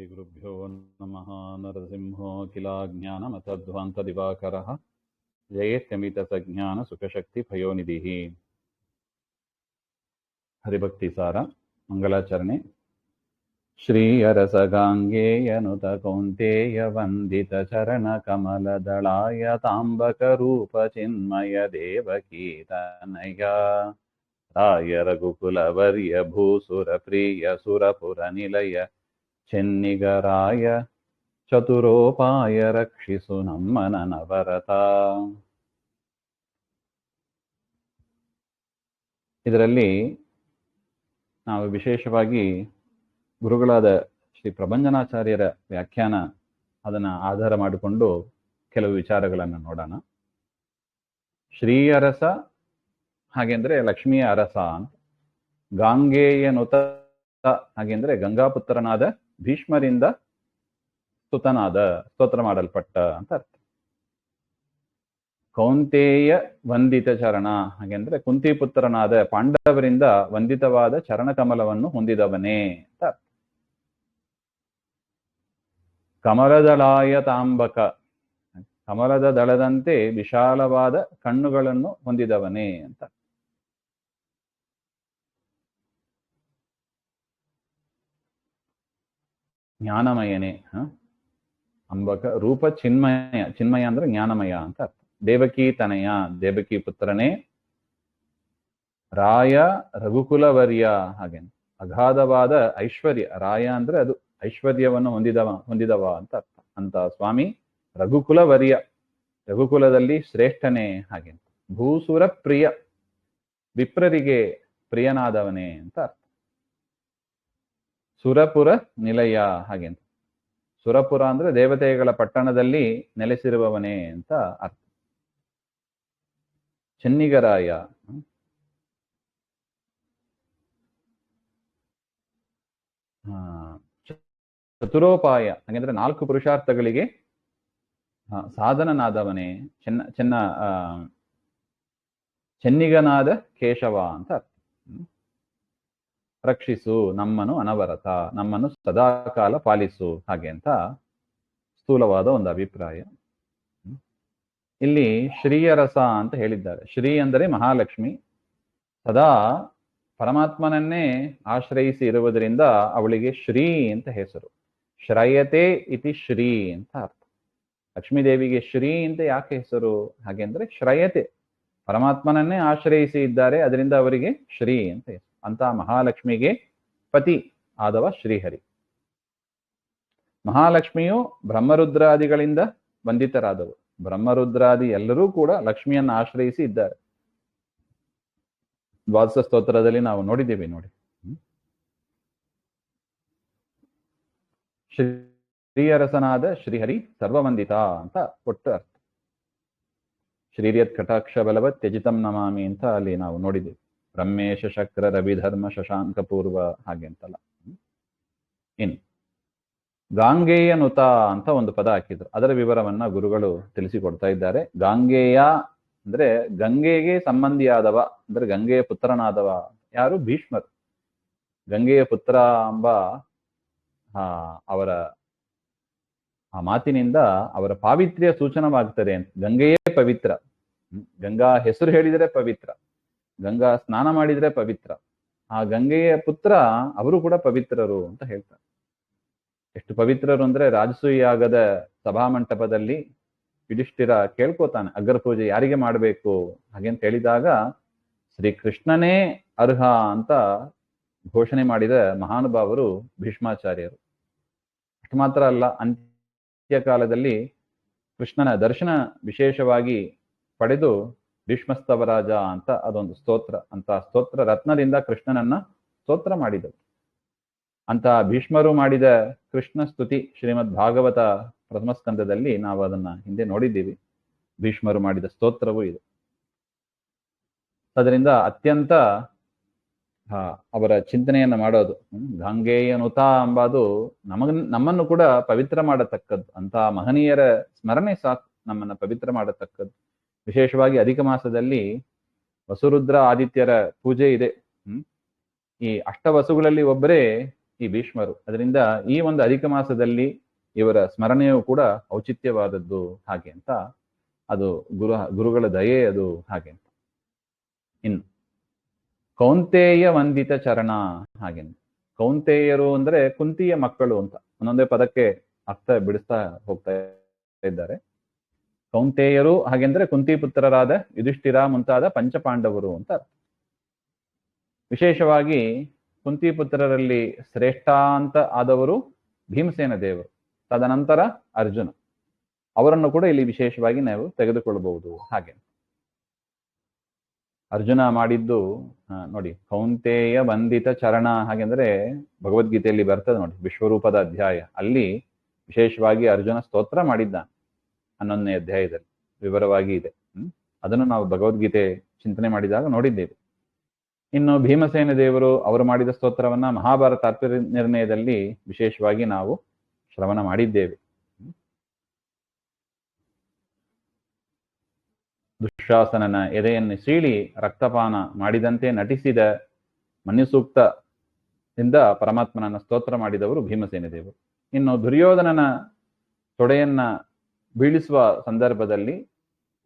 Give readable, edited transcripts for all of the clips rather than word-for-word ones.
श्रीगुरुभ्यो नमः। नरसिंहो किलाज्ञानमतध्वान्तदिवाकरः जयेत्यमितसज्ञानसुखशक्तिभयोनिधिः। हरिभक्तिसार मंगलाचರಣೆ. श्रीअरसगाङ्गेयनुत कौन्तेय वन्दितचरणकमलदलाय ताम्बकरूपचिन्मय देवकीतनया राय रघुकुलवर्य भूसुरप्रिय सुरपुरनिलय ಚೆನ್ನಿಗರಾಯ ಚತುರೋಪಾಯ ರಕ್ಷಿಸು ನಮ್ಮನ ನವರತ. ಇದರಲ್ಲಿ ನಾವು ವಿಶೇಷವಾಗಿ ಗುರುಗಳಾದ ಶ್ರೀ ಪ್ರಭಂಜನಾಚಾರ್ಯರ ವ್ಯಾಖ್ಯಾನ ಅದನ್ನು ಆಧಾರ ಮಾಡಿಕೊಂಡು ಕೆಲವು ವಿಚಾರಗಳನ್ನು ನೋಡೋಣ. ಶ್ರೀ ಅರಸ ಹಾಗೆಂದ್ರೆ ಲಕ್ಷ್ಮಿಯ ಅರಸ ಅಂತ, ಗಾಂಗೇಯನುತ ಹಾಗೆಂದ್ರೆ ಗಂಗಾಪುತ್ರನಾದ ಭೀಷ್ಮರಿಂದ ಸ್ತೋತ್ರ ಮಾಡಲ್ಪಟ್ಟ ಅಂತ ಅರ್ಥ. ಕೌಂತೇಯ ವಂದಿತ ಚರಣ ಹಾಗೆಂದ್ರೆ ಕುಂತಿಪುತ್ರನಾದ ಪಾಂಡವರಿಂದ ವಂದಿತವಾದ ಚರಣಕಮಲವನ್ನು ಹೊಂದಿದವನೇ ಅಂತ ಅರ್ಥ. ಕಮಲದಳಾಯ ತಾಂಬಕ, ಕಮಲದ ದಳದಂತೆ ವಿಶಾಲವಾದ ಕಣ್ಣುಗಳನ್ನು ಹೊಂದಿದವನೇ ಅಂತ. ಜ್ಞಾನಮಯನೇ ಅಂಬಕ ರೂಪ ಚಿನ್ಮಯ, ಚಿನ್ಮಯ ಅಂದ್ರೆ ಜ್ಞಾನಮಯ ಅಂತ ಅರ್ಥ. ದೇವಕಿ ತನಯ, ದೇವಕಿ ಪುತ್ರನೇ. ರಾಯ ರಘುಕುಲವರ್ಯ ಹಾಗೆ ಅಗಾಧವಾದ ಐಶ್ವರ್ಯ, ರಾಯ ಅಂದ್ರೆ ಅದು ಐಶ್ವರ್ಯವನ್ನು ಹೊಂದಿದವ ಅಂತ ಅರ್ಥ. ಅಂತ ಸ್ವಾಮಿ ರಘುಕುಲವರ್ಯ, ರಘುಕುಲದಲ್ಲಿ ಶ್ರೇಷ್ಠನೇ ಹಾಗೆ. ಭೂಸುರ ಪ್ರಿಯ, ವಿಪ್ರರಿಗೆ ಪ್ರಿಯನಾದವನೇ ಅಂತ ಅರ್ಥ. ಸುರಪುರ ನಿಲಯ ಹಾಗೆ, ಸುರಪುರ ಅಂದ್ರೆ ದೇವತೆಗಳ ಪಟ್ಟಣದಲ್ಲಿ ನೆಲೆಸಿರುವವನೇ ಅಂತ ಅರ್ಥ. ಚೆನ್ನಿಗರಾಯ, ಚತುರೋಪಾಯ ಹಾಗೆಂದ್ರೆ 4 ಪುರುಷಾರ್ಥಗಳಿಗೆ ಸಾಧನನಾದವನೇ. ಚೆನ್ನಿಗನಾದ ಕೇಶವ ಅಂತ ಅರ್ಥ. ರಕ್ಷಿಸು ನಮ್ಮನ್ನು ಅನವರತ, ನಮ್ಮನ್ನು ಸದಾಕಾಲ ಪಾಲಿಸು ಹಾಗೆ ಅಂತ ಸ್ಥೂಲವಾದ ಒಂದು ಅಭಿಪ್ರಾಯ. ಇಲ್ಲಿ ಶ್ರೀಯರಸ ಅಂತ ಹೇಳಿದ್ದಾರೆ. ಶ್ರೀ ಅಂದರೆ ಮಹಾಲಕ್ಷ್ಮಿ, ಸದಾ ಪರಮಾತ್ಮನನ್ನೇ ಆಶ್ರಯಿಸಿ ಇರುವುದರಿಂದ ಅವಳಿಗೆ ಶ್ರೀ ಅಂತ ಹೆಸರು. ಶ್ರಯತೆ ಇತಿ ಶ್ರೀ ಅಂತ ಅರ್ಥ. ಲಕ್ಷ್ಮೀದೇವಿಗೆ ಶ್ರೀ ಅಂತ ಯಾಕೆ ಹೆಸರು ಹಾಗೆಂದ್ರೆ ಶ್ರಯತೆ, ಪರಮಾತ್ಮನನ್ನೇ ಆಶ್ರಯಿಸಿ ಇದ್ದಾರೆ, ಅದರಿಂದ ಅವರಿಗೆ ಶ್ರೀ ಅಂತ ಹೆಸರು. ಅಂತ ಮಹಾಲಕ್ಷ್ಮಿಗೆ ಪತಿ ಆದವ ಶ್ರೀಹರಿ. ಮಹಾಲಕ್ಷ್ಮಿಯು ಬ್ರಹ್ಮರುದ್ರಾದಿಗಳಿಂದ ವಂದಿತರಾದವು. ಬ್ರಹ್ಮರುದ್ರಾದಿ ಎಲ್ಲರೂ ಕೂಡ ಲಕ್ಷ್ಮಿಯನ್ನು ಆಶ್ರಯಿಸಿ ಇದ್ದಾರೆ. ದ್ವಾದಶ ಸ್ತೋತ್ರದಲ್ಲಿ ನಾವು ನೋಡಿದ್ದೇವೆ ನೋಡಿ. ಶ್ರೀಯರಸನಾದ ಶ್ರೀಹರಿ ಸರ್ವವಂದಿತ ಅಂತ ಒಟ್ಟು ಅರ್ಥ. ಶ್ರೀರ್ಯತ್ ಕಟಾಕ್ಷ ಬಲವತ್ ತ್ಯಜಿತಂ ನಮಾಮಿ ಅಂತ ಅಲ್ಲಿ ನಾವು ನೋಡಿದ್ದೇವೆ. ಬ್ರಹ್ಮೇಶ ಶಕ್ರ ರವಿಧರ್ಮ ಶಶಾಂಕ ಪೂರ್ವ ಹಾಗೆ ಅಂತಲ್ಲ. ಇನ್ ಗಾಂಗೇಯನುತ ಅಂತ ಒಂದು ಪದ ಹಾಕಿದ್ರು, ಅದರ ವಿವರವನ್ನ ಗುರುಗಳು ತಿಳಿಸಿಕೊಡ್ತಾ ಇದ್ದಾರೆ. ಗಾಂಗೇಯ ಅಂದ್ರೆ ಗಂಗೆಗೆ ಸಂಬಂಧಿಯಾದವ, ಅಂದ್ರೆ ಗಂಗೆಯ ಪುತ್ರನಾದವ. ಯಾರು? ಭೀಷ್ಮರು. ಗಂಗೆಯ ಪುತ್ರ ಎಂಬ ಅವರ ಆ ಮಾತಿನಿಂದ ಅವರ ಪಾವಿತ್ರ್ಯ ಸೂಚನವಾಗ್ತದೆ ಅಂತ. ಗಂಗೆಯೇ ಪವಿತ್ರ, ಗಂಗಾ ಹೆಸರು ಹೇಳಿದರೆ ಪವಿತ್ರ, ಗಂಗಾ ಸ್ನಾನ ಮಾಡಿದ್ರೆ ಪವಿತ್ರ. ಆ ಗಂಗೆಯ ಪುತ್ರ ಅವರು ಕೂಡ ಪವಿತ್ರರು ಅಂತ ಹೇಳ್ತಾರೆ. ಎಷ್ಟು ಪವಿತ್ರರು ಅಂದ್ರೆ ರಾಜಸೂಯಾಗದ ಸಭಾಮಂಟಪದಲ್ಲಿ ಯುಧಿಷ್ಠಿರ ಕೇಳ್ಕೋತಾನೆ, ಅಗ್ರ ಪೂಜೆ ಯಾರಿಗೆ ಮಾಡಬೇಕು ಹಾಗೆಂತ ಹೇಳಿದಾಗ ಶ್ರೀಕೃಷ್ಣನೇ ಅರ್ಹ ಅಂತ ಘೋಷಣೆ ಮಾಡಿದ ಮಹಾನುಭಾವರು ಭೀಷ್ಮಾಚಾರ್ಯರು. ಅಷ್ಟು ಮಾತ್ರ ಅಲ್ಲ, ಅಂತ್ಯಕಾಲದಲ್ಲಿ ಕೃಷ್ಣನ ದರ್ಶನ ವಿಶೇಷವಾಗಿ ಪಡೆದು ಭೀಷ್ಮಸ್ತವರಾಜ ಅಂತ ಅದೊಂದು ಸ್ತೋತ್ರ, ಅಂತ ಸ್ತೋತ್ರ ರತ್ನದಿಂದ ಕೃಷ್ಣನನ್ನ ಸ್ತೋತ್ರ ಮಾಡಿದರು. ಅಂತ ಭೀಷ್ಮರು ಮಾಡಿದ ಕೃಷ್ಣ ಸ್ತುತಿ ಶ್ರೀಮದ್ ಭಾಗವತ ಪ್ರಥಮ ಸ್ಕಂದದಲ್ಲಿ ನಾವು ಅದನ್ನ ಹಿಂದೆ ನೋಡಿದ್ದೀವಿ. ಭೀಷ್ಮರು ಮಾಡಿದ ಸ್ತೋತ್ರವೂ ಇದೆ. ಅದರಿಂದ ಅತ್ಯಂತ ಅವರ ಚಿಂತನೆಯನ್ನ ಮಾಡೋದು. ಗಾಂಗೇಯನುತ ಎಂಬುದು ನಮ್ಮನ್ನು ಕೂಡ ಪವಿತ್ರ ಮಾಡತಕ್ಕದ್ದು. ಅಂತ ಮಹನೀಯರ ಸ್ಮರಣೆ ಸಾಕು ನಮ್ಮನ್ನ ಪವಿತ್ರ ಮಾಡತಕ್ಕದ್ದು. ವಿಶೇಷವಾಗಿ ಅಧಿಕ ಮಾಸದಲ್ಲಿ ವಸುರುದ್ರ ಆದಿತ್ಯರ ಪೂಜೆ ಇದೆ. ಈ ಅಷ್ಟವಸುಗಳಲ್ಲಿ ಒಬ್ಬರೇ ಈ ಭೀಷ್ಮರು. ಅದರಿಂದ ಈ ಒಂದು ಅಧಿಕ ಮಾಸದಲ್ಲಿ ಇವರ ಸ್ಮರಣೆಯೂ ಕೂಡ ಔಚಿತ್ಯವಾದದ್ದು ಹಾಗೆ ಅಂತ, ಅದು ಗುರುಗಳ ದಯೆ ಅದು ಹಾಗೆ ಅಂತ. ಇನ್ನು ಕೌಂತೇಯ ವಂದಿತ ಚರಣ ಹಾಗೆ. ಕೌಂತೇಯರು ಅಂದ್ರೆ ಕುಂತಿಯ ಮಕ್ಕಳು ಅಂತ, ಒಂದೊಂದೇ ಪದಕ್ಕೆ ಅರ್ಥ ಬಿಡಿಸ್ತಾ ಹೋಗ್ತಾ ಇದ್ದಾರೆ. ಕೌಂತೇಯರು ಹಾಗೆಂದ್ರೆ ಕುಂತಿ ಪುತ್ರರಾದ ಯುಧಿಷ್ಠಿರ ಮುಂತಾದ ಪಂಚಪಾಂಡವರು ಅಂತ ಅರ್ಥ. ವಿಶೇಷವಾಗಿ ಕುಂತಿ ಪುತ್ರರಲ್ಲಿ ಶ್ರೇಷ್ಠ ಅಂತ ಆದವರು ಭೀಮಸೇನ ದೇವರು, ತದನಂತರ ಅರ್ಜುನ. ಅವರನ್ನು ಕೂಡ ಇಲ್ಲಿ ವಿಶೇಷವಾಗಿ ನಾವು ತೆಗೆದುಕೊಳ್ಳಬಹುದು ಹಾಗೆ. ಅರ್ಜುನ ಮಾಡಿದ್ದು ನೋಡಿ, ಕೌಂತೇಯ ವಂದಿತ ಚರಣ ಹಾಗೆಂದ್ರೆ ಭಗವದ್ಗೀತೆಯಲ್ಲಿ ಬರ್ತದೆ ನೋಡಿ, ವಿಶ್ವರೂಪದ ಅಧ್ಯಾಯ. ಅಲ್ಲಿ ವಿಶೇಷವಾಗಿ ಅರ್ಜುನ ಸ್ತೋತ್ರ ಮಾಡಿದ್ದಾನೆ 11ನೇ ಅಧ್ಯಾಯದಲ್ಲಿ, ವಿವರವಾಗಿ ಇದೆ. ಅದನ್ನು ನಾವು ಭಗವದ್ಗೀತೆ ಚಿಂತನೆ ಮಾಡಿದಾಗ ನೋಡಿದ್ದೇವೆ. ಇನ್ನು ಭೀಮಸೇನ ದೇವರು ಅವರು ಮಾಡಿದ ಸ್ತೋತ್ರವನ್ನ ಮಹಾಭಾರತ ತಾತ್ಪರ್ಯ ನಿರ್ಣಯದಲ್ಲಿ ವಿಶೇಷವಾಗಿ ನಾವು ಶ್ರವಣ ಮಾಡಿದ್ದೇವೆ. ದುಶ್ಯಾಸನನ ಎದೆಯನ್ನು ಸೀಳಿ ರಕ್ತಪಾನ ಮಾಡಿದಂತೆ ನಟಿಸಿದ ಮನ್ಯುಸೂಕ್ತದಿಂದ ಪರಮಾತ್ಮನನ್ನ ಸ್ತೋತ್ರ ಮಾಡಿದವರು ಭೀಮಸೇನ ದೇವರು. ಇನ್ನು ದುರ್ಯೋಧನನ ತೊಡೆಯನ್ನ ಬೀಳಿಸುವ ಸಂದರ್ಭದಲ್ಲಿ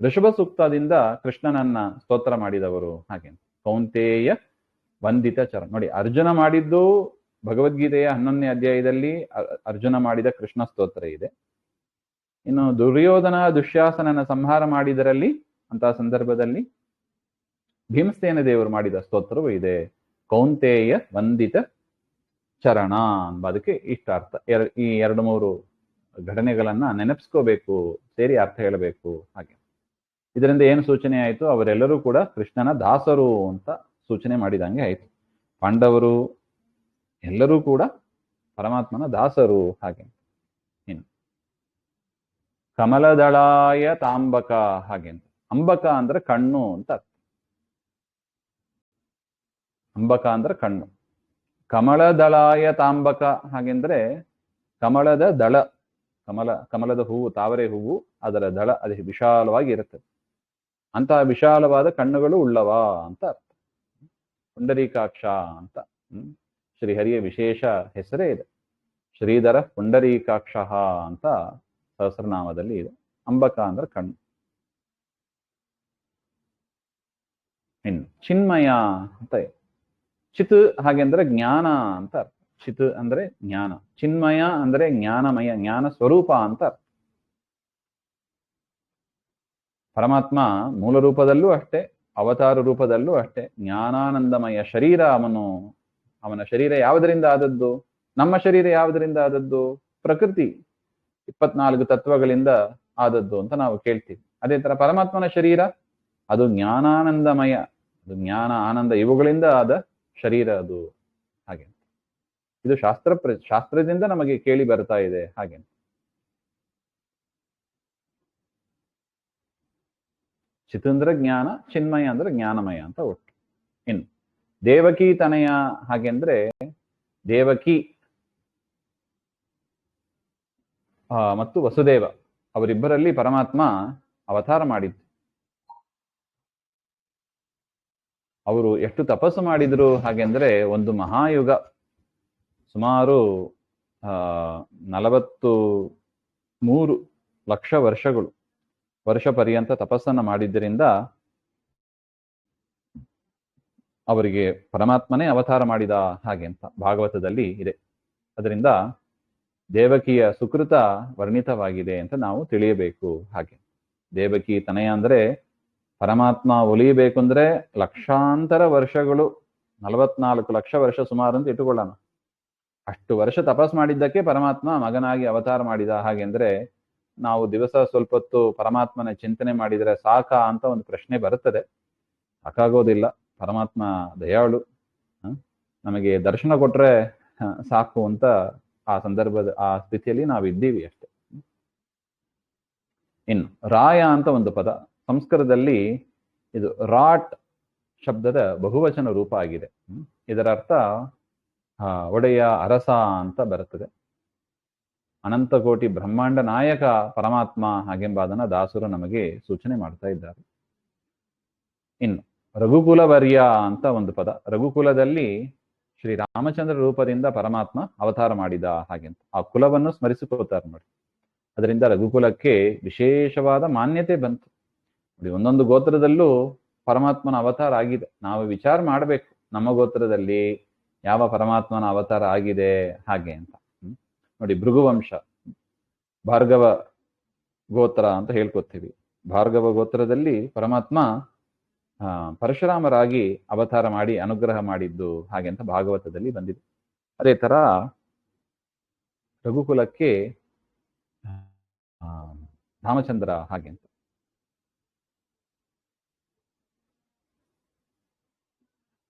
ಋಷಭ ಸೂಕ್ತದಿಂದ ಕೃಷ್ಣನನ್ನ ಸ್ತೋತ್ರ ಮಾಡಿದವರು ಹಾಗೆ. ಕೌಂತೇಯ ವಂದಿತ ಚರಣ ನೋಡಿ, ಅರ್ಜುನ ಮಾಡಿದ್ದು ಭಗವದ್ಗೀತೆಯ 11ನೇ ಅಧ್ಯಾಯದಲ್ಲಿ ಅರ್ಜುನ ಮಾಡಿದ ಕೃಷ್ಣ ಸ್ತೋತ್ರ ಇದೆ. ಇನ್ನು ದುರ್ಯೋಧನ ದುಶ್ಯಾಸನನ ಸಂಹಾರ ಮಾಡಿದರಲ್ಲಿ ಅಂತಹ ಸಂದರ್ಭದಲ್ಲಿ ಭೀಮಸೇನ ದೇವರು ಮಾಡಿದ ಸ್ತೋತ್ರವೂ ಇದೆ. ಕೌಂತೇಯ ವಂದಿತ ಚರಣ ಅನ್ನೋದಕ್ಕೆ ಇಷ್ಟ ಅರ್ಥ. ಈ 2-3 ಘಟನೆಗಳನ್ನ ನೆನಪಿಸ್ಕೋಬೇಕು, ಸೇರಿ ಅರ್ಥ ಹೇಳಬೇಕು ಹಾಗೆ. ಇದರಿಂದ ಏನು ಸೂಚನೆ ಆಯಿತು? ಅವರೆಲ್ಲರೂ ಕೂಡ ಕೃಷ್ಣನ ದಾಸರು ಅಂತ ಸೂಚನೆ ಮಾಡಿದಂಗೆ ಆಯಿತು. ಪಾಂಡವರು ಎಲ್ಲರೂ ಕೂಡ ಪರಮಾತ್ಮನ ದಾಸರು ಹಾಗೆ. ಇನ್ನು ಕಮಲದಳಾಯ ತಾಂಬಕ ಹಾಗೆ ಅಂತ. ಅಂಬಕ ಅಂದ್ರೆ ಕಣ್ಣು ಅಂತ ಅರ್ಥ. ಅಂಬಕ ಅಂದ್ರೆ ಕಣ್ಣು. ಕಮಲದಳಾಯ ತಾಂಬಕ ಹಾಗೆಂದ್ರೆ ಕಮಲದ ದಳ, ಕಮಲದ ಹೂವು, ತಾವರೆ ಹೂವು, ಅದರ ದಳ ಅದು ವಿಶಾಲವಾಗಿ ಇರುತ್ತದೆ. ಅಂತಹ ವಿಶಾಲವಾದ ಕಣ್ಣುಗಳು ಉಳ್ಳವ ಅಂತ ಅರ್ಥ. ಪುಂಡರೀಕಾಕ್ಷ ಅಂತ ಶ್ರೀಹರಿಯ ವಿಶೇಷ ಹೆಸರೇ ಇದೆ. ಶ್ರೀಧರ ಪುಂಡರೀಕಾಕ್ಷ ಅಂತ ಸಹಸ್ರನಾಮದಲ್ಲಿ ಇದೆ. ಅಂಬಕ ಅಂದ್ರೆ ಕಣ್ಣು. ಇನ್ನು ಚಿನ್ಮಯ ಅಂತ ಚಿತ್ ಹಾಗೆಂದ್ರೆ ಜ್ಞಾನ ಅಂತ ಅರ್ಥ. ಚಿತ್ ಅಂದ್ರೆ ಜ್ಞಾನ, ಚಿನ್ಮಯ ಅಂದ್ರೆ ಜ್ಞಾನಮಯ, ಜ್ಞಾನ ಸ್ವರೂಪ ಅಂತ ಅರ್ಥ. ಪರಮಾತ್ಮ ಮೂಲ ರೂಪದಲ್ಲೂ ಅಷ್ಟೇ, ಅವತಾರ ರೂಪದಲ್ಲೂ ಅಷ್ಟೇ ಜ್ಞಾನಾನಂದಮಯ ಶರೀರ. ಅವನ ಶರೀರ ಯಾವುದರಿಂದ ಆದದ್ದು? ನಮ್ಮ ಶರೀರ ಯಾವುದರಿಂದ ಆದದ್ದು? ಪ್ರಕೃತಿ 24 ತತ್ವಗಳಿಂದ ಆದದ್ದು ಅಂತ ನಾವು ಕೇಳ್ತೀವಿ. ಅದೇ ತರ ಪರಮಾತ್ಮನ ಶರೀರ ಅದು ಜ್ಞಾನಾನಂದಮಯ, ಅದು ಜ್ಞಾನ ಆನಂದ ಇವುಗಳಿಂದ ಆದ ಶರೀರ ಅದು ಹಾಗೆ. ಇದು ಶಾಸ್ತ್ರದಿಂದ ನಮಗೆ ಕೇಳಿ ಬರ್ತಾ ಇದೆ ಹಾಗೆ. ಚಿತ್ ಅಂದ್ರೆ ಜ್ಞಾನ, ಚಿನ್ಮಯ ಅಂದ್ರೆ ಜ್ಞಾನಮಯ ಅಂತ ಒಟ್ಟು. ಇನ್ನು ದೇವಕಿ ತನಯ ಹಾಗೆಂದ್ರೆ ದೇವಕಿ ಮತ್ತು ವಸುದೇವ ಅವರಿಬ್ಬರಲ್ಲಿ ಪರಮಾತ್ಮ ಅವತಾರ ಮಾಡಿದ್ದು. ಅವರು ಎಷ್ಟು ತಪಸ್ಸು ಮಾಡಿದ್ರು ಹಾಗೆಂದ್ರೆ ಒಂದು ಮಹಾಯುಗ, ಸುಮಾರು 43 ಲಕ್ಷ ವರ್ಷ ಪರ್ಯಂತ ತಪಸ್ಸನ್ನ ಮಾಡಿದ್ದರಿಂದ ಅವರಿಗೆ ಪರಮಾತ್ಮನೇ ಅವತಾರ ಮಾಡಿದ ಹಾಗೆ ಅಂತ ಭಾಗವತದಲ್ಲಿ ಇದೆ. ಅದರಿಂದ ದೇವಕಿಯ ಸುಕೃತ ವರ್ಣಿತವಾಗಿದೆ ಅಂತ ನಾವು ತಿಳಿಯಬೇಕು ಹಾಗೆ. ದೇವಕಿ ತನಯ ಅಂದ್ರೆ ಪರಮಾತ್ಮ ಒಲಿಯಬೇಕು ಅಂದ್ರೆ ಲಕ್ಷಾಂತರ ವರ್ಷಗಳು, 44 ಲಕ್ಷ ವರ್ಷ ಸುಮಾರು ಅಂತ ಇಟ್ಟುಕೊಳ್ಳೋಣ. ಅಷ್ಟು ವರ್ಷ ತಪಸ್ ಮಾಡಿದ್ದಕ್ಕೆ ಪರಮಾತ್ಮ ಮಗನಾಗಿ ಅವತಾರ ಮಾಡಿದ ಹಾಗೆಂದ್ರೆ ನಾವು ದಿವಸ ಸ್ವಲ್ಪ ಹೊತ್ತು ಪರಮಾತ್ಮನ ಚಿಂತನೆ ಮಾಡಿದರೆ ಸಾಕಾ ಅಂತ ಒಂದು ಪ್ರಶ್ನೆ ಬರುತ್ತದೆ. ಸಾಕಾಗೋದಿಲ್ಲ. ಪರಮಾತ್ಮ ದಯಾಳು, ನಮಗೆ ದರ್ಶನ ಕೊಟ್ರೆ ಸಾಕು ಅಂತ ಆ ಸಂದರ್ಭದ ಆ ಸ್ಥಿತಿಯಲ್ಲಿ ನಾವು ಇದ್ದೀವಿ ಅಷ್ಟೆ. ಇನ್ನು ರಾಯ ಅಂತ ಒಂದು ಪದ ಸಂಸ್ಕೃತದಲ್ಲಿ, ಇದು ರಾಟ್ ಶಬ್ದದ ಬಹುವಚನ ರೂಪ ಆಗಿದೆ. ಇದರ ಅರ್ಥ ಒಡೆಯ, ಅರಸ ಅಂತ ಬರುತ್ತದೆ. ಅನಂತಕೋಟಿ ಬ್ರಹ್ಮಾಂಡ ನಾಯಕ ಪರಮಾತ್ಮ ಹಾಗೆಂಬುದನ್ನ ದಾಸರು ನಮಗೆ ಸೂಚನೆ ಮಾಡ್ತಾ ಇದ್ದಾರೆ. ಇನ್ನು ರಘುಕುಲವರ್ಯ ಅಂತ ಒಂದು ಪದ. ರಘುಕುಲದಲ್ಲಿ ಶ್ರೀರಾಮಚಂದ್ರ ರೂಪದಿಂದ ಪರಮಾತ್ಮ ಅವತಾರ ಮಾಡಿದ ಹಾಗೆ ಅಂತ ಆ ಕುಲವನ್ನು ಸ್ಮರಿಸಿಕೊಳ್ತಾರೆ ನೋಡಿ. ಅದರಿಂದ ರಘುಕುಲಕ್ಕೆ ವಿಶೇಷವಾದ ಮಾನ್ಯತೆ ಬಂತು ನೋಡಿ. ಒಂದೊಂದು ಗೋತ್ರದಲ್ಲೂ ಪರಮಾತ್ಮನ ಅವತಾರ ಆಗಿದೆ. ನಾವು ವಿಚಾರ ಮಾಡಬೇಕು, ನಮ್ಮ ಗೋತ್ರದಲ್ಲಿ ಯಾವ ಪರಮಾತ್ಮನ ಅವತಾರ ಆಗಿದೆ ಹಾಗೆ ಅಂತ. ನೋಡಿ, ಭೃಗುವಂಶ ಭಾರ್ಗವ ಗೋತ್ರ ಅಂತ ಹೇಳ್ಕೊತೀವಿ. ಭಾರ್ಗವ ಗೋತ್ರದಲ್ಲಿ ಪರಮಾತ್ಮ ಪರಶುರಾಮರಾಗಿ ಅವತಾರ ಮಾಡಿ ಅನುಗ್ರಹ ಮಾಡಿದ್ದು ಹಾಗೆ ಅಂತ ಭಾಗವತದಲ್ಲಿ ಬಂದಿದೆ. ಅದೇ ತರ ರಘುಕುಲಕ್ಕೆ ರಾಮಚಂದ್ರ ಹಾಗೆ ಅಂತ.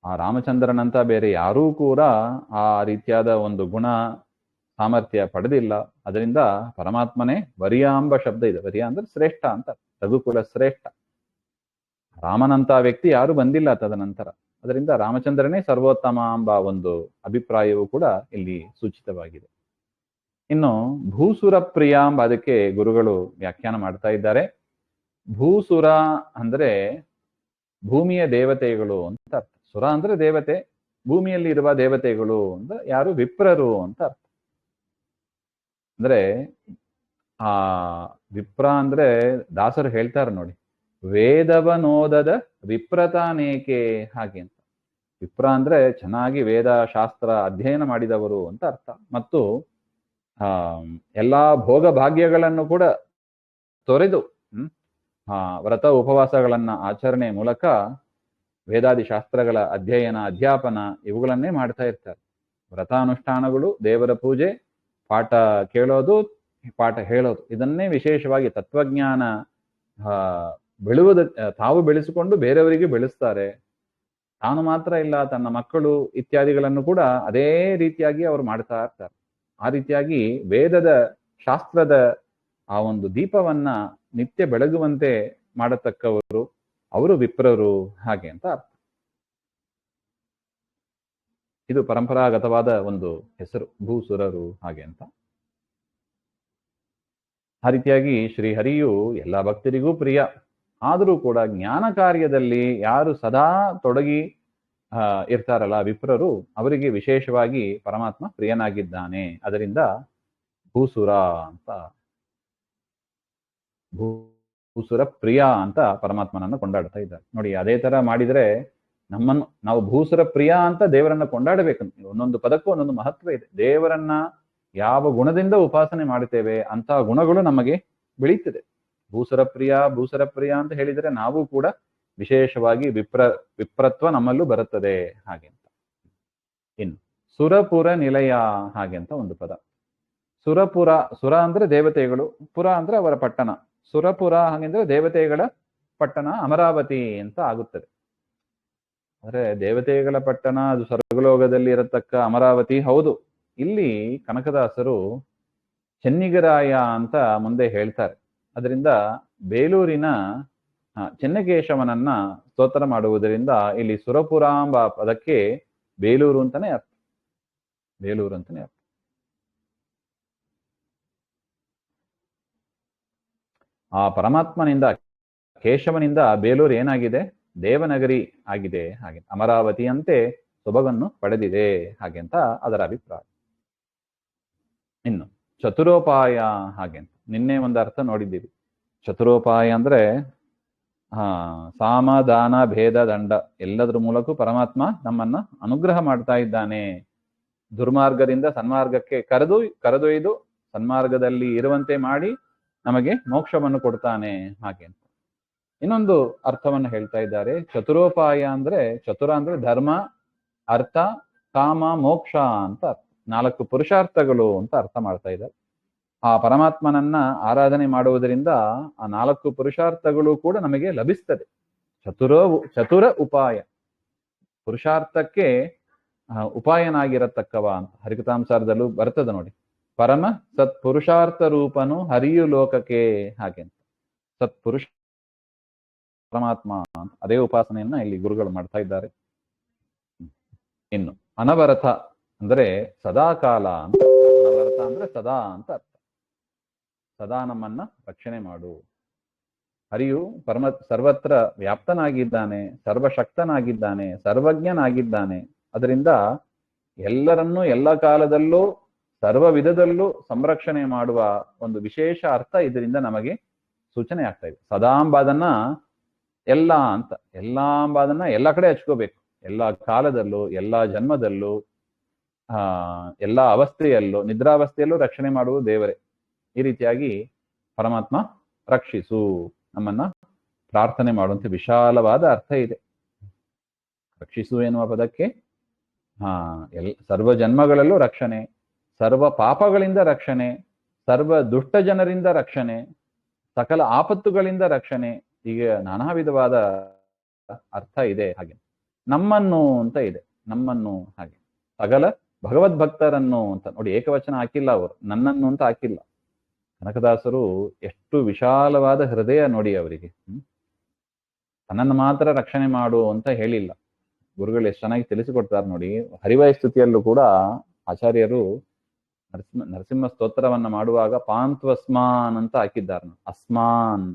ಆ ರಾಮಚಂದ್ರನಂತ ಬೇರೆ ಯಾರೂ ಕೂಡ ಆ ರೀತಿಯಾದ ಒಂದು ಗುಣ ಸಾಮರ್ಥ್ಯ ಪಡೆದಿಲ್ಲ. ಅದರಿಂದ ಪರಮಾತ್ಮನೇ ವರಿಯ ಎಂಬ ಶಬ್ದ ಇದೆ. ವರಿಯ ಅಂದ್ರೆ ಶ್ರೇಷ್ಠ ಅಂತ, ರಘುಕುಲ ಶ್ರೇಷ್ಠ. ರಾಮನಂತ ವ್ಯಕ್ತಿ ಯಾರು ಬಂದಿಲ್ಲ ತದನಂತರ. ಅದರಿಂದ ರಾಮಚಂದ್ರನೇ ಸರ್ವೋತ್ತಮ ಎಂಬ ಒಂದು ಅಭಿಪ್ರಾಯವೂ ಕೂಡ ಇಲ್ಲಿ ಸೂಚಿತವಾಗಿದೆ. ಇನ್ನು ಭೂಸುರ ಪ್ರಿಯ ಎಂಬ ಅದಕ್ಕೆ ಗುರುಗಳು ವ್ಯಾಖ್ಯಾನ ಮಾಡ್ತಾ ಇದ್ದಾರೆ. ಭೂಸುರ ಅಂದ್ರೆ ಭೂಮಿಯ ದೇವತೆಗಳು ಅಂತ ಅರ್ಥ. ಸುರ ಅಂದ್ರೆ ದೇವತೆ, ಭೂಮಿಯಲ್ಲಿ ಇರುವ ದೇವತೆಗಳು ಅಂದ್ರೆ ಯಾರು? ವಿಪ್ರರು ಅಂತ ಅರ್ಥ. ಅಂದ್ರೆ ಆ ವಿಪ್ರ ಅಂದ್ರೆ ದಾಸರು ಹೇಳ್ತಾರೆ ನೋಡಿ, ವೇದವನೋದದ ವಿಪ್ರತಾನೇಕೆ ಹಾಗೆ ಅಂತ. ವಿಪ್ರ ಅಂದ್ರೆ ಚೆನ್ನಾಗಿ ವೇದ ಶಾಸ್ತ್ರ ಅಧ್ಯಯನ ಮಾಡಿದವರು ಅಂತ ಅರ್ಥ. ಮತ್ತು ಎಲ್ಲಾ ಭೋಗ ಭಾಗ್ಯಗಳನ್ನು ಕೂಡ ತೊರೆದು ವ್ರತ ಉಪವಾಸಗಳನ್ನ ಆಚರಣೆ ಮೂಲಕ ವೇದಾದಿ ಶಾಸ್ತ್ರಗಳ ಅಧ್ಯಯನ ಅಧ್ಯಾಪನ ಇವುಗಳನ್ನೇ ಮಾಡ್ತಾ ಇರ್ತಾರೆ. ವ್ರತಾನುಷ್ಠಾನಗಳು, ದೇವರ ಪೂಜೆ, ಪಾಠ ಕೇಳೋದು, ಪಾಠ ಹೇಳೋದು, ಇದನ್ನೇ ವಿಶೇಷವಾಗಿ ತತ್ವಜ್ಞಾನ ತಾವು ಬೆಳೆಸಿಕೊಂಡು ಬೇರೆಯವರಿಗೆ ಬೆಳೆಸ್ತಾರೆ. ತಾನು ಮಾತ್ರ ಇಲ್ಲ, ತನ್ನ ಮಕ್ಕಳು ಇತ್ಯಾದಿಗಳನ್ನು ಕೂಡ ಅದೇ ರೀತಿಯಾಗಿ ಅವರು ಮಾಡ್ತಾ ಇರ್ತಾರೆ. ಆ ರೀತಿಯಾಗಿ ವೇದದ ಶಾಸ್ತ್ರದ ಆ ಒಂದು ದೀಪವನ್ನ ನಿತ್ಯ ಬೆಳಗುವಂತೆ ಮಾಡತಕ್ಕವರು ಅವರು ವಿಪ್ರರು ಹಾಗೆ ಅಂತ ಅರ್ಥ. ಇದು ಪರಂಪರಾಗತವಾದ ಒಂದು ಹೆಸರು, ಭೂಸುರರು ಹಾಗೆ ಅಂತ. ಆ ರೀತಿಯಾಗಿ ಶ್ರೀಹರಿಯು ಎಲ್ಲ ಭಕ್ತರಿಗೂ ಪ್ರಿಯ. ಆದರೂ ಕೂಡ ಜ್ಞಾನ ಕಾರ್ಯದಲ್ಲಿ ಯಾರು ಸದಾ ತೊಡಗಿ ಇರ್ತಾರಲ್ಲ ವಿಪ್ರರು, ಅವರಿಗೆ ವಿಶೇಷವಾಗಿ ಪರಮಾತ್ಮ ಪ್ರಿಯನಾಗಿದ್ದಾನೆ. ಅದರಿಂದ ಭೂಸುರ ಅಂತ, ಭೂಸುರ ಪ್ರಿಯ ಅಂತ ಪರಮಾತ್ಮನನ್ನು ಕೊಂಡಾಡ್ತಾ ಇದ್ದಾರೆ ನೋಡಿ. ಅದೇ ತರ ಮಾಡಿದ್ರೆ ನಮ್ಮನ್ನು ನಾವು ಭೂಸುರ ಪ್ರಿಯ ಅಂತ ದೇವರನ್ನ ಕೊಂಡಾಡಬೇಕಂತ. ಒಂದೊಂದು ಪದಕ್ಕೂ ಒಂದೊಂದು ಮಹತ್ವ ಇದೆ. ದೇವರನ್ನ ಯಾವ ಗುಣದಿಂದ ಉಪಾಸನೆ ಮಾಡುತ್ತೇವೆ ಅಂತ ಗುಣಗಳು ನಮಗೆ ಬೆಳೀತದೆ. ಭೂಸುರ ಪ್ರಿಯ ಅಂತ ಹೇಳಿದರೆ ನಾವು ಕೂಡ ವಿಶೇಷವಾಗಿ ವಿಪ್ರತ್ವ ನಮ್ಮಲ್ಲೂ ಬರುತ್ತದೆ ಹಾಗೆ ಅಂತ. ಇನ್ನು ಸುರಪುರ ನಿಲಯ ಹಾಗೆ ಅಂತ ಒಂದು ಪದ. ಸುರಪುರ, ಸುರ ಅಂದ್ರೆ ದೇವತೆಗಳು, ಪುರ ಅಂದ್ರೆ ಅವರ ಪಟ್ಟಣ. ಸುರಪುರ ಹಾಗೆಂದ್ರೆ ದೇವತೆಗಳ ಪಟ್ಟಣ, ಅಮರಾವತಿ ಅಂತ ಆಗುತ್ತದೆ. ಅಂದ್ರೆ ದೇವತೆಗಳ ಪಟ್ಟಣ ಅದು ಸ್ವರ್ಗಲೋಕದಲ್ಲಿ ಇರತಕ್ಕ ಅಮರಾವತಿ ಹೌದು. ಇಲ್ಲಿ ಕನಕದಾಸರು ಚೆನ್ನಿಗರಾಯ ಅಂತ ಮುಂದೆ ಹೇಳ್ತಾರೆ. ಅದರಿಂದ ಬೇಲೂರಿನ ಚೆನ್ನಕೇಶವನನ್ನ ಸ್ತೋತ್ರ ಮಾಡುವುದರಿಂದ ಇಲ್ಲಿ ಸುರಪುರ ಎಂಬ ಪದಕ್ಕೆ ಬೇಲೂರು ಅಂತಾನೆ ಅರ್ಥ. ಬೇಲೂರು ಅಂತಾನೆ ಅರ್ಥ. ಆ ಪರಮಾತ್ಮನಿಂದ, ಕೇಶವನಿಂದ ಬೇಲೂರು ಏನಾಗಿದೆ? ದೇವನಗರಿ ಆಗಿದೆ ಹಾಗೆ. ಅಮರಾವತಿಯಂತೆ ಸೊಬಗನ್ನು ಪಡೆದಿದೆ ಹಾಗೆ ಅಂತ ಅದರ ಅಭಿಪ್ರಾಯ. ಇನ್ನು ಚತುರೋಪಾಯ ಹಾಗೆ ಅಂತ ನಿನ್ನೆ ಒಂದು ಅರ್ಥ ನೋಡಿದ್ದೀವಿ. ಚತುರೋಪಾಯ ಅಂದ್ರೆ ಸಾಮ ದಾನ ಭೇದ ದಂಡ ಎಲ್ಲದರ ಮೂಲಕೂ ಪರಮಾತ್ಮ ನಮ್ಮನ್ನ ಅನುಗ್ರಹ ಮಾಡ್ತಾ ಇದ್ದಾನೆ. ದುರ್ಮಾರ್ಗದಿಂದ ಸನ್ಮಾರ್ಗಕ್ಕೆ ಕರೆದೊಯ್ದು ಸನ್ಮಾರ್ಗದಲ್ಲಿ ಇರುವಂತೆ ಮಾಡಿ ನಮಗೆ ಮೋಕ್ಷವನ್ನು ಕೊಡ್ತಾನೆ ಹಾಗೆ ಅಂತ. ಇನ್ನೊಂದು ಅರ್ಥವನ್ನು ಹೇಳ್ತಾ ಇದ್ದಾರೆ. ಚತುರೋಪಾಯ ಅಂದ್ರೆ, ಚತುರ ಅಂದ್ರೆ ಧರ್ಮ, ಅರ್ಥ, ಕಾಮ, ಮೋಕ್ಷ ಅಂತ ಅರ್ಥ. 4 ಪುರುಷಾರ್ಥಗಳು ಅಂತ ಅರ್ಥ ಮಾಡ್ತಾ ಇದ್ದಾರೆ. ಆ ಪರಮಾತ್ಮನನ್ನ ಆರಾಧನೆ ಮಾಡುವುದರಿಂದ ಆ 4 ಪುರುಷಾರ್ಥಗಳು ಕೂಡ ನಮಗೆ ಲಭಿಸ್ತದೆ. ಚತುರ ಉಪಾಯ, ಪುರುಷಾರ್ಥಕ್ಕೆ ಉಪಾಯನಾಗಿರತಕ್ಕವ ಅಂತ ಹರಿಕಥಾಂಸಾರದಲ್ಲೂ ಬರ್ತದೆ ನೋಡಿ. ಪರಮ ಸತ್ಪುರುಷಾರ್ಥ ರೂಪನು ಹರಿಯು ಲೋಕಕ್ಕೆ ಹಾಗೆ ಅಂತ. ಸತ್ಪುರುಷ ಪರಮಾತ್ಮ ಅಂತ ಅದೇ ಉಪಾಸನೆಯನ್ನ ಇಲ್ಲಿ ಗುರುಗಳು ಮಾಡ್ತಾ ಇದ್ದಾರೆ. ಇನ್ನು ಅನವರತ ಅಂದ್ರೆ ಸದಾಕಾಲ ಅಂತ. ಅನವರತ ಅಂದ್ರೆ ಸದಾ ಅಂತ ಅರ್ಥ. ಸದಾ ನಮ್ಮನ್ನ ರಕ್ಷಣೆ ಮಾಡು. ಹರಿಯು ಸರ್ವತ್ರ ವ್ಯಾಪ್ತನಾಗಿದ್ದಾನೆ, ಸರ್ವಶಕ್ತನಾಗಿದ್ದಾನೆ, ಸರ್ವಜ್ಞನಾಗಿದ್ದಾನೆ. ಅದರಿಂದ ಎಲ್ಲರನ್ನೂ ಎಲ್ಲ ಕಾಲದಲ್ಲೂ ಸರ್ವ ವಿಧದಲ್ಲೂ ಸಂರಕ್ಷಣೆ ಮಾಡುವ ಒಂದು ವಿಶೇಷ ಅರ್ಥ ಇದರಿಂದ ನಮಗೆ ಸೂಚನೆ ಆಗ್ತಾ ಇದೆ. ಸದಾಂಬಾದನ್ನ ಎಲ್ಲ ಅಂತ, ಎಲ್ಲಾಂಬಾದನ್ನ ಎಲ್ಲ ಕಡೆ ಹಚ್ಕೋಬೇಕು. ಎಲ್ಲ ಕಾಲದಲ್ಲೂ, ಎಲ್ಲ ಜನ್ಮದಲ್ಲೂ, ಎಲ್ಲ ಅವಸ್ಥೆಯಲ್ಲೂ, ನಿದ್ರಾವಸ್ಥೆಯಲ್ಲೂ ರಕ್ಷಣೆ ಮಾಡುವುದು ದೇವರೇ. ಈ ರೀತಿಯಾಗಿ ಪರಮಾತ್ಮ ರಕ್ಷಿಸು ನಮ್ಮನ್ನ ಪ್ರಾರ್ಥನೆ ಮಾಡುವಂತೆ ವಿಶಾಲವಾದ ಅರ್ಥ ಇದೆ. ರಕ್ಷಿಸು ಎನ್ನುವ ಪದಕ್ಕೆ ಸರ್ವ ಜನ್ಮಗಳಲ್ಲೂ ರಕ್ಷಣೆ, ಸರ್ವ ಪಾಪಗಳಿಂದ ರಕ್ಷಣೆ, ಸರ್ವ ದುಷ್ಟ ಜನರಿಂದ ರಕ್ಷಣೆ, ಸಕಲ ಆಪತ್ತುಗಳಿಂದ ರಕ್ಷಣೆ, ಹೀಗೆ ನಾನಾ ವಿಧವಾದ ಅರ್ಥ ಇದೆ. ಹಾಗೆ ನಮ್ಮನ್ನು ಅಂತ ಇದೆ, ನಮ್ಮನ್ನು, ಹಾಗೆ ಸಕಲ ಭಗವದ್ಭಕ್ತರನ್ನು ಅಂತ ನೋಡಿ, ಏಕವಚನ ಹಾಕಿಲ್ಲ ಅವರು, ನನ್ನನ್ನು ಅಂತ ಹಾಕಿಲ್ಲ. ಕನಕದಾಸರು ಎಷ್ಟು ವಿಶಾಲವಾದ ಹೃದಯ ನೋಡಿ ಅವರಿಗೆ. ತನ್ನನ್ನು ಮಾತ್ರ ರಕ್ಷಣೆ ಮಾಡು ಅಂತ ಹೇಳಿಲ್ಲ. ಗುರುಗಳು ಎಷ್ಟು ಚೆನ್ನಾಗಿ ತಿಳಿಸಿಕೊಡ್ತಾರೆ ನೋಡಿ. ಹರಿವಾಯ ಸ್ತುತಿಯಲ್ಲೂ ಕೂಡ ಆಚಾರ್ಯರು ನರಸಿಂಹ ಸ್ತೋತ್ರವನ್ನ ಮಾಡುವಾಗ ಪಾಂತ್ವಸ್ಮಾನ್ ಅಂತ ಹಾಕಿದ್ದಾರೆ. ಅಸ್ಮಾನ್,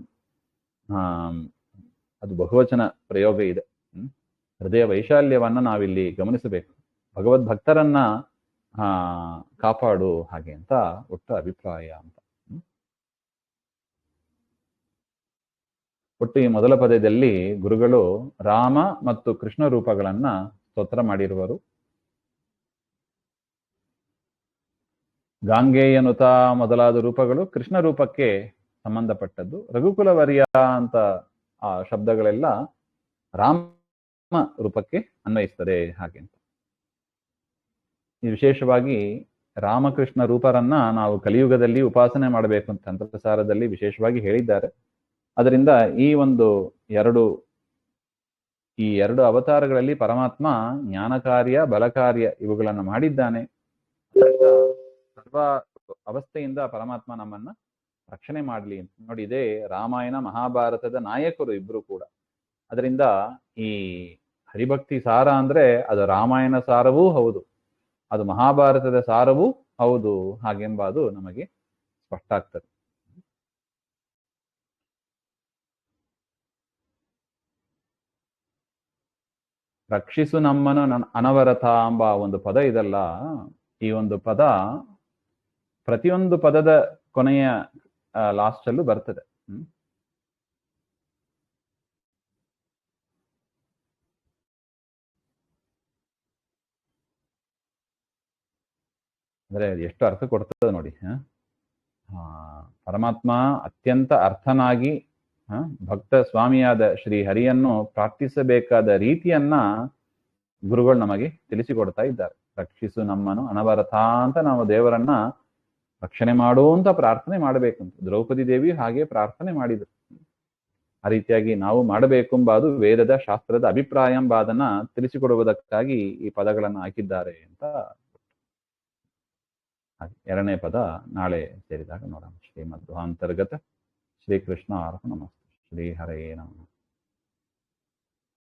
ಅದು ಬಹುವಚನ ಪ್ರಯೋಗ ಇದೆ. ಹೃದಯ ವೈಶಾಲ್ಯವನ್ನ ನಾವಿಲ್ಲಿ ಗಮನಿಸಬೇಕು. ಭಗವದ್ಭಕ್ತರನ್ನ ಕಾಪಾಡು ಹಾಗೆ ಅಂತ ಒಟ್ಟು ಅಭಿಪ್ರಾಯ ಅಂತ. ಒಟ್ಟು ಈ ಮೊದಲ ಪದ್ಯದಲ್ಲಿ ಗುರುಗಳು ರಾಮ ಮತ್ತು ಕೃಷ್ಣ ರೂಪಗಳನ್ನ ಸ್ತೋತ್ರ ಮಾಡಿರುವರು. ಗಾಂಗೇಯನುತ ಮೊದಲಾದ ರೂಪಗಳು ಕೃಷ್ಣ ರೂಪಕ್ಕೆ ಸಂಬಂಧಪಟ್ಟದ್ದು. ರಘುಕುಲ ವರ್ಯ ಅಂತ ಆ ಶಬ್ದಗಳೆಲ್ಲ ರಾಮ ರೂಪಕ್ಕೆ ಅನ್ವಯಿಸ್ತದೆ ಹಾಗೆ ಅಂತ. ಈ ವಿಶೇಷವಾಗಿ ರಾಮಕೃಷ್ಣ ರೂಪರನ್ನ ನಾವು ಕಲಿಯುಗದಲ್ಲಿ ಉಪಾಸನೆ ಮಾಡಬೇಕು ಅಂತ ತಂತ್ರಸಾರದಲ್ಲಿ ವಿಶೇಷವಾಗಿ ಹೇಳಿದ್ದಾರೆ. ಅದರಿಂದ ಈ ಎರಡು ಅವತಾರಗಳಲ್ಲಿ ಪರಮಾತ್ಮ ಜ್ಞಾನ ಕಾರ್ಯ, ಬಲ ಕಾರ್ಯ ಇವುಗಳನ್ನು ಮಾಡಿದ್ದಾನೆ. ಸರ್ವ ಅವಸ್ಥೆಯಿಂದ ಪರಮಾತ್ಮ ನಮ್ಮನ್ನ ರಕ್ಷಣೆ ಮಾಡಲಿ ಅಂತ ನೋಡಿ. ಇದೇ ರಾಮಾಯಣ ಮಹಾಭಾರತದ ನಾಯಕರು ಇಬ್ರು ಕೂಡ. ಅದರಿಂದ ಈ ಹರಿಭಕ್ತಿ ಸಾರ ಅಂದ್ರೆ ಅದು ರಾಮಾಯಣ ಸಾರವೂ ಹೌದು, ಅದು ಮಹಾಭಾರತದ ಸಾರವೂ ಹೌದು ಹಾಗೆಂಬ ಅದು ನಮಗೆ ಸ್ಪಷ್ಟ ಆಗ್ತದೆ. ರಕ್ಷಿಸು ನಮ್ಮನು ಅನವರತ ಎಂಬ ಒಂದು ಪದ ಇದಲ್ಲ, ಈ ಒಂದು ಪದ ಪ್ರತಿಯೊಂದು ಪದದ ಕೊನೆಯ ಲಾಸ್ಟ್ ಅಲ್ಲೂ ಬರ್ತದೆ. ಅಂದ್ರೆ ಎಷ್ಟು ಅರ್ಥ ಕೊಡ್ತದೆ ನೋಡಿ. ಪರಮಾತ್ಮ ಅತ್ಯಂತ ಅರ್ಥನಾಗಿ ಭಕ್ತ ಸ್ವಾಮಿಯಾದ ಶ್ರೀ ಹರಿಯನ್ನು ಪ್ರಾರ್ಥಿಸಬೇಕಾದ ರೀತಿಯನ್ನ ಗುರುಗಳು ನಮಗೆ ತಿಳಿಸಿಕೊಡ್ತಾ ಇದ್ದಾರೆ. ರಕ್ಷಿಸು ನಮ್ಮನು ಅನವರತ ಅಂತ ನಾವು ದೇವರನ್ನ ರಕ್ಷಣೆ ಮಾಡುವಂತ ಪ್ರಾರ್ಥನೆ ಮಾಡಬೇಕು ಅಂತ ದ್ರೌಪದಿ ದೇವಿ ಹಾಗೆ ಪ್ರಾರ್ಥನೆ ಮಾಡಿದ್ರು. ಆ ರೀತಿಯಾಗಿ ನಾವು ಮಾಡಬೇಕೆಂಬ ಅದು ವೇದದ ಶಾಸ್ತ್ರದ ಅಭಿಪ್ರಾಯ ಎಂಬ ಅದನ್ನ ತಿಳಿಸಿಕೊಡುವುದಕ್ಕಾಗಿ ಈ ಪದಗಳನ್ನು ಹಾಕಿದ್ದಾರೆ ಅಂತ. ಎರಡನೇ ಪದ ನಾಳೆ ಸೇರಿದಾಗ ನೋಡೋಣ. ಶ್ರೀಮಧ್ವಾಂತರ್ಗತ ಶ್ರೀಕೃಷ್ಣ ಅರ್ಪಣಮಸ್ತು. ಶ್ರೀ ಹರಯೇ ನಮಃ.